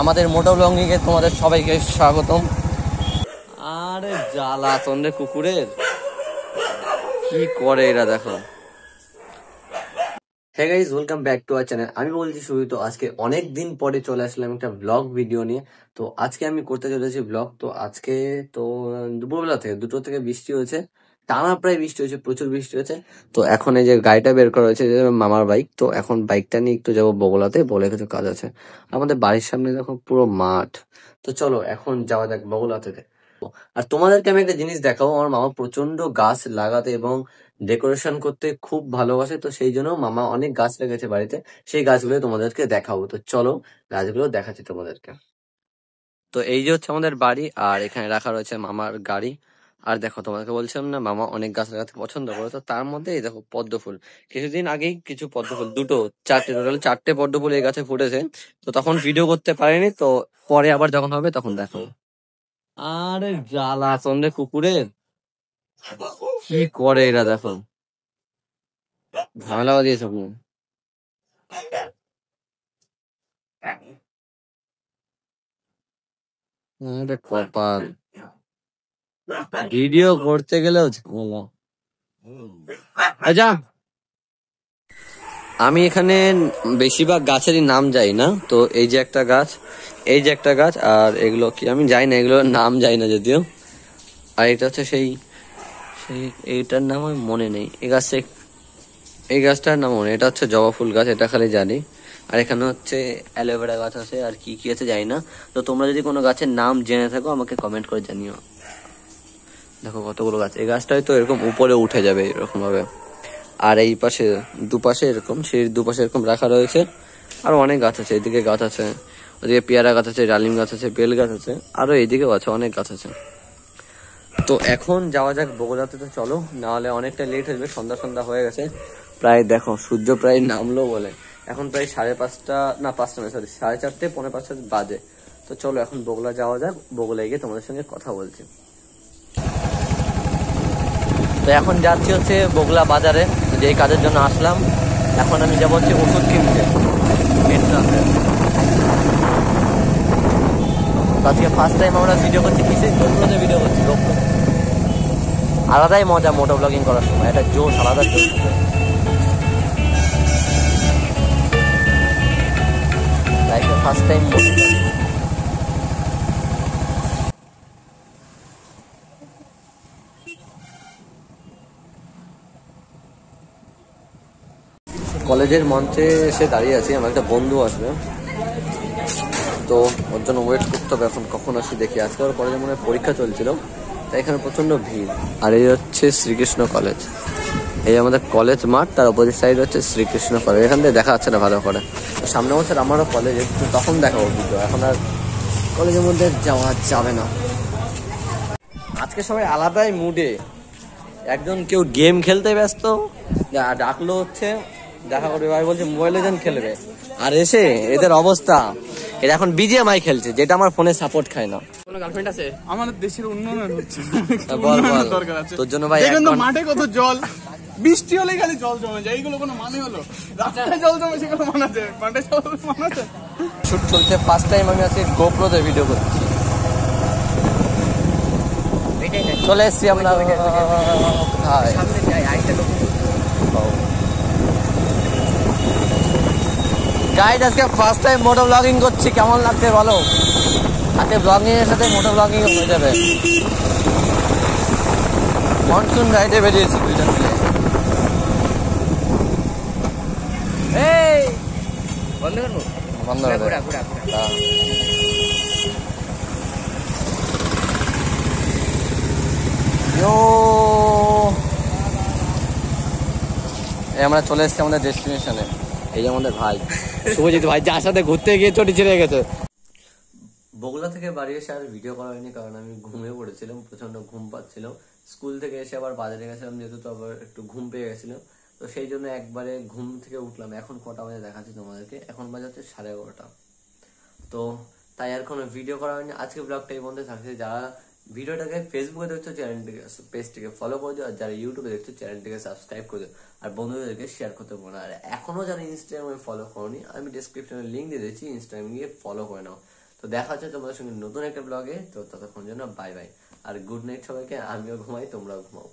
আমাদের মোটো ব্লগিং এ তোমাদের সবাইকে স্বাগতম। আরে জ্বালাতন রে কুকুরের, কি করে এরা দেখো। Hey guys, welcome back to our channel. আমি বলছি শুধু, তো আজকে অনেক দিন পরে চলে আসলাম একটা ব্লগ ভিডিও নিয়ে। তো আজকে আমি করতে চলেছি ব্লগ। তো আজকে তো দুপুরবেলা থেকে 2টো থেকে বৃষ্টি হয়েছে, টানা প্রায় বৃষ্টি হয়েছে, প্রচুর বৃষ্টি হয়েছে। তো এখন এই যে গাড়িটা বের করা হয়েছে, যে মামার বাইক, তো এখন বাইকটা নিয়ে একটু যাবো বগুলাতে, বলে কিছু কাজ আছে। আমাদের বাড়ির সামনে দেখো পুরো মাঠ। তো চলো এখন যাওয়া যাক বগুলাতে। আর তোমাদেরকে আমি একটা জিনিস দেখাবো, আমার মামা প্রচন্ড গাছ লাগাতে এবং ডেকোরেশন করতে খুব ভালোবাসে। তো সেই জন্য মামা অনেক গাছ লেগেছে বাড়িতে, সেই গাছগুলো তোমাদেরকে দেখাবো। তো চলো গাছগুলো দেখাচ্ছি তোমাদেরকে। তো এই যে হচ্ছে আমাদের বাড়ি, আর এখানে রাখা রয়েছে মামার গাড়ি। আর দেখো, তোমাদেরকে বলছিলাম না মামা অনেক গাছ লাগাতে পছন্দ করে, তো তার মধ্যে এই দেখো পদ্ম ফুল। কিছুদিন আগেই কিছু পদ্ম ফুল, টোটাল চারটে পদ্ম ফুল এই গাছে ফুটেছে। তো তখন ভিডিও করতে পারিনি, তো পরে আবার যখন হবে তখন দেখো। আরে জ্বালাতন রে কুকুরের, কি করে এরা দেখো, ঝামেলা দিয়েছে আপনি। আরে কপাল, ভিডিও করতে গেলেও ঝামেলা। আচ্ছা, আমি এখানে বেশিরভাগ গাছেরই নাম জানি না। তো এই যে একটা গাছ, এই যে একটা গাছ, আর এগুলো কি আমি জানি না, এগুলোর নাম জানি না যদিও। আর এটা হচ্ছে সেই সেই এইটার নাম আমি মনে নেই। এই গাছটার নাম মনে, এটা হচ্ছে জবা ফুল গাছ, এটা খালি জানি। আর এখানে হচ্ছে অ্যালোভেরা গাছ আছে, আর কি কি আছে জানি না। তো তোমরা যদি কোনো গাছের নাম জেনে থাকো আমাকে কমেন্ট করে জানিও। দেখো কতগুলো গাছ, এই গাছটা হয়তো এরকম উপরে উঠে যাবে এরকম ভাবে। আর এই পাশে দুপাশে এরকম, সেই দুপাশে এরকম রাখা রয়েছে। আর অনেক গাছ আছে, এদিকে গাছ আছে, ওদিকে পেয়ারা গাছ আছে, ডালিম গাছ আছে, বেল গাছ আছে, আরো এইদিকেও আছে, অনেক গাছ আছে। তো এখন যাওয়া যাক বগুড়াতে। তো চলো, নাহলে অনেকটা লেট হয়ে যাবে, সন্ধ্যা সন্ধ্যা হয়ে গেছে প্রায়। দেখো সূর্য প্রায় নামলো বলে, এখন প্রায় 5:30, না 5টা নয়, সরি 4:30, 4:45 বাজে। তো চলো এখন বগুড়া যাওয়া যাক, বগুড়ায় গিয়ে তোমাদের সঙ্গে কথা বলছি। তো এখন যাচ্ছি হচ্ছে বগুড়া বাজারে, যেই কাজের জন্য আসলাম। এখন আমি যাবো হচ্ছে ওষুধ কিনতে। আজকে ফার্স্ট টাইম আমরা ভিডিও করছি, কিসে গোপ্রোতে ভিডিও করছি। গোপ্রো আলাদাই মজা, মোটো ব্লগিং করার সময় একটা জোশ, আলাদা জোশ। লাইফে ফার্স্ট টাইম। কলেজের মঞ্চে এসে দাঁড়িয়ে আছি, আমার একটা বন্ধু আসবে, তো ওর জন্য ওয়েট করতে হবে। এখন কখন আসি দেখি, আজকে ওর কলেজে মনে হয় পরীক্ষা চলছিল, তাই এখানে প্রচন্ড ভিড়। আর এই হচ্ছে শ্রীকৃষ্ণ কলেজ, এই আমাদের কলেজ মাঠ, তার অপোজিট সাইড হচ্ছে শ্রীকৃষ্ণ কলেজ। এখান থেকে দেখা যাচ্ছে না ভালো করে। সামনে বছর আমারও কলেজে, তখন দেখাবো ভিডিও, এখন আর কলেজের মধ্যে যাওয়া যাবে না। আজকে সবাই আলাদাই মুডে, একজন কেউ গেম খেলতে ব্যস্ত, ডাকলো হচ্ছে দেখা করবে ভাই, বলছে মোবাইল লিজেন্ড খেলবে। আর এসে এদের অবস্থা, এরা এখন বিজিএমআই খেলছে, যেটা আমার ফোনে সাপোর্ট খায় না। কোনো গার্লফ্রেন্ড আছে? আমাদের দেশের উন্নয়ন হচ্ছে, বল বল, তোর জন্য ভাই দেখেন তো মাঠে কত জল, বৃষ্টি হলেই খালি জল জমে যায়। এইগুলো কোনো মানে হলো? রাস্তায় জল জমে সেগুলো মানাতে, মাঠে জল মানাতে। শুট চলছে, ফার্স্ট টাইম আমি আজকে গোপ্রোতে ভিডিও করছি। চলে এসছি আমরা, গাইড আজকে ফার্স্ট টাইম মোটো ব্লগিং করছি, কেমন লাগছে বলো? সাথে ব্লগিং এর সাথে মোটো ব্লগিং হয়ে যাবে। মনসুন রাইডে বেরিয়েছি দুইজন মিলে। এই বন্ধ করবো, বন্ধ করে আমরা চলে এসেছি আমাদের ডেস্টিনেশনে। এই যে আমাদের ভাই শুভজিৎ ভাই, যার সাথে ঘুরতে গিয়ে চটি ছিঁড়ে গেছে। বগুড়া থেকে বাড়ি এসে আর ভিডিও করা হয়নি, কারণ আমি ঘুমিয়ে পড়েছিলাম, প্রচন্ড ঘুম পাচ্ছিল। স্কুল থেকে এসে আবার বাজারে গেছিলাম যেহেতু, তো আবার একটু ঘুম পেয়ে গেছিল, তো সেই জন্য একবারে ঘুম থেকে উঠলাম। এখন কটা বাজে দেখাচ্ছি তোমাদেরকে, এখন বাজে হচ্ছে 11:30। তো তাই আর কোনো ভিডিও করা হয়নি। আজকে ব্লগটা এই বন্ধে থাকছে। যারা ভিডিওটাকে ফেসবুকে দেখছো, চ্যানেলটিকে পেজটিকে ফলো করে দিও, আর যারা ইউটিউবে দেখছো চ্যানেলটিকে সাবস্ক্রাইব করে দিও, আর বন্ধুদেরকে শেয়ার করতে পারো না। আর এখনো যারা ইনস্টাগ্রামে ফলো করোনি, আমি ডিসক্রিপশনে লিঙ্ক দিয়ে দিচ্ছি, ইনস্টাগ্রামে গিয়ে ফলো করে নাও। তো দেখা হচ্ছে তোমাদের সঙ্গে নতুন একটা ব্লগে। তো ততক্ষণ জন্য বাই বাই, আর গুড নাইট সবাইকে। আমিও ঘুমাই, তোমরাও ঘুমাও।